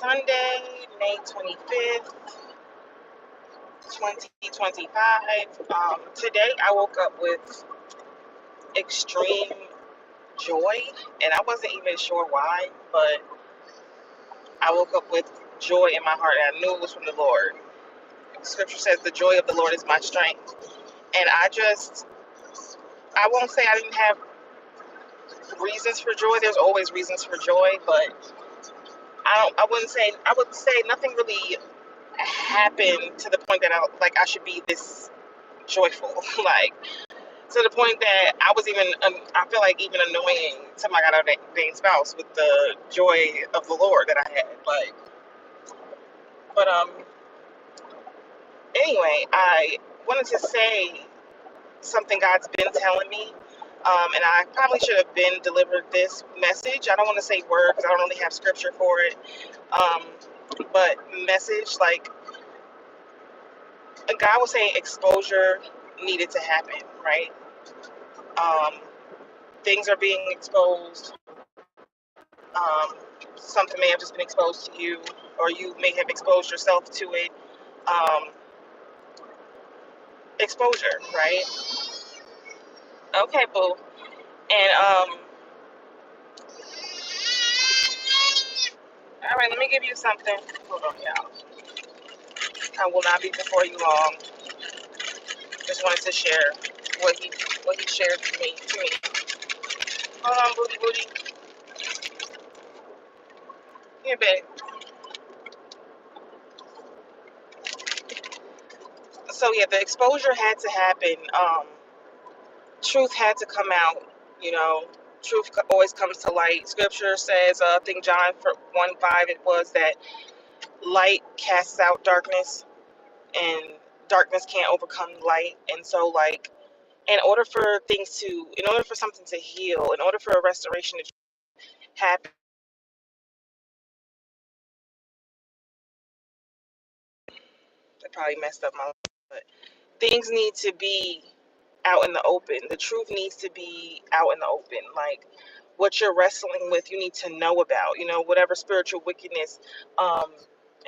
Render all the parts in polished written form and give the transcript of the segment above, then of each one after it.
Sunday, May 25th, 2025. Today I woke up with extreme joy, and I wasn't even sure why, but I woke up with joy in my heart, and I knew it was from the Lord. Scripture says, "The joy of the Lord is my strength." And I won't say I didn't have reasons for joy. There's always reasons for joy, but I would say nothing really happened to the point that I should be this joyful. Like, to the point that I was even, I feel like even annoying to my God ordained spouse with the joy of the Lord that I had. But anyway, I wanted to say something God's been telling me, and I probably should have been delivered this message. I don't want to say word because I don't really have scripture for it, um, but message, like God was saying, exposure needed to happen, right? Um, Things are being exposed. Um, Something may have just been exposed to you, or you may have exposed yourself to it. Um, Exposure, right? Okay, boo. And all right, let me give you something. Hold on, y'all. I will not be before you long. Just wanted to share what he shared to me. Hold on, booty. Here, babe. So yeah, the exposure had to happen. Truth had to come out. You know, truth always comes to light. Scripture says, I think John 1:5, it was that light casts out darkness, and darkness can't overcome light. And so, like, in order for something to heal, in order for a restoration to happen, I probably messed up my life, but things need to be out in the open. The truth needs to be out in the open. Like, what you're wrestling with, you need to know about. You know, whatever spiritual wickedness, um,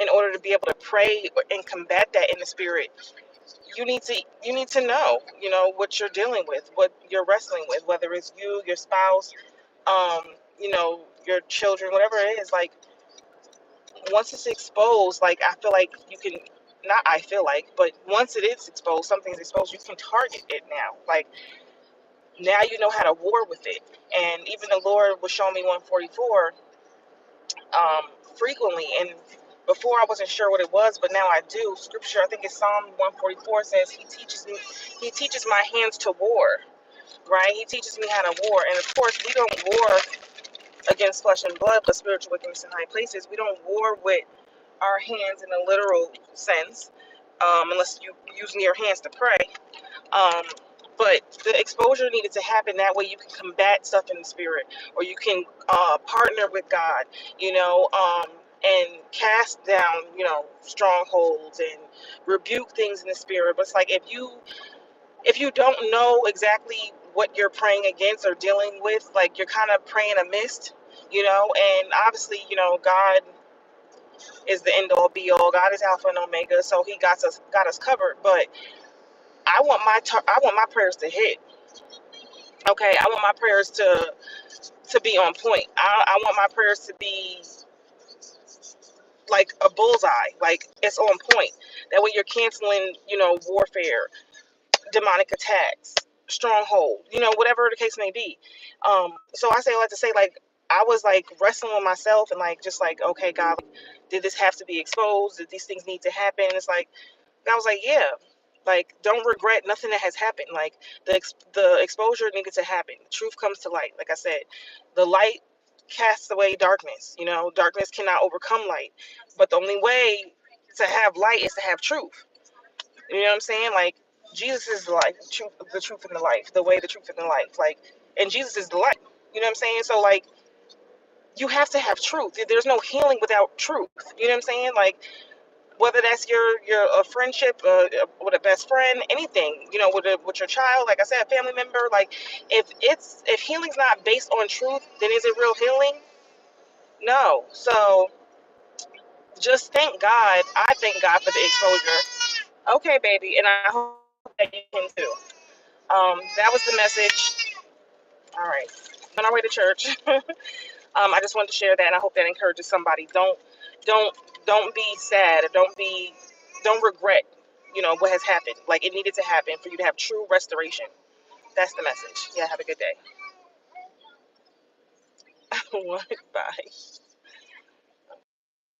in order to be able to pray and combat that in the spirit, you need to know. You know what you're dealing with, what you're wrestling with, whether it's you, your spouse, um, your children, whatever it is. Like, once it's exposed, like, I feel like you can. Not I feel like, but once it is exposed, something's exposed, you can target it now. Like, now you know how to war with it. And even the Lord was showing me 144 frequently. And before I wasn't sure what it was, but now I do. Scripture, I think it's Psalm 144, says He teaches my hands to war, right? He teaches me how to war. And of course, we don't war against flesh and blood, but spiritual wickedness in high places. We don't war with our hands in a literal sense, unless you using your hands to pray. Um, but the exposure needed to happen. That way you can combat stuff in the spirit, or you can partner with God, and cast down, strongholds and rebuke things in the spirit. But it's like, if you don't know exactly what you're praying against or dealing with, like, you're kind of praying amiss, and obviously, God is the end all be all. God is Alpha and Omega, so He got us covered. But I want my prayers to hit. Okay, I want my prayers to be on point. I want my prayers to be like a bullseye, like it's on point. That way you're canceling, warfare, demonic attacks, stronghold, whatever the case may be. So I say, I like to say, like, I was like wrestling with myself and like just like, okay, God, did this have to be exposed? Did these things need to happen? And it's like, I was like, yeah, like, don't regret nothing that has happened. Like, the exposure needed to happen. The truth comes to light. Like I said, the light casts away darkness. Darkness cannot overcome light. But the only way to have light is to have truth. You know what I'm saying? Like, Jesus is the light, the truth and the life, the way, the truth and the life. Like, and Jesus is the light. You know what I'm saying? So, like, you have to have truth. There's no healing without truth. You know what I'm saying? Like, whether that's your a friendship, with a best friend, anything, with your child, like I said, a family member. Like, if healing's not based on truth, then is it real healing? No. So just thank God. I thank God for the exposure. Okay, baby, and I hope that you can too. That was the message. All right, on our way to church. I just wanted to share that, and I hope that encourages somebody. Don't, don't be sad, or don't regret, what has happened. Like, it needed to happen for you to have true restoration. That's the message. Yeah, have a good day. Bye.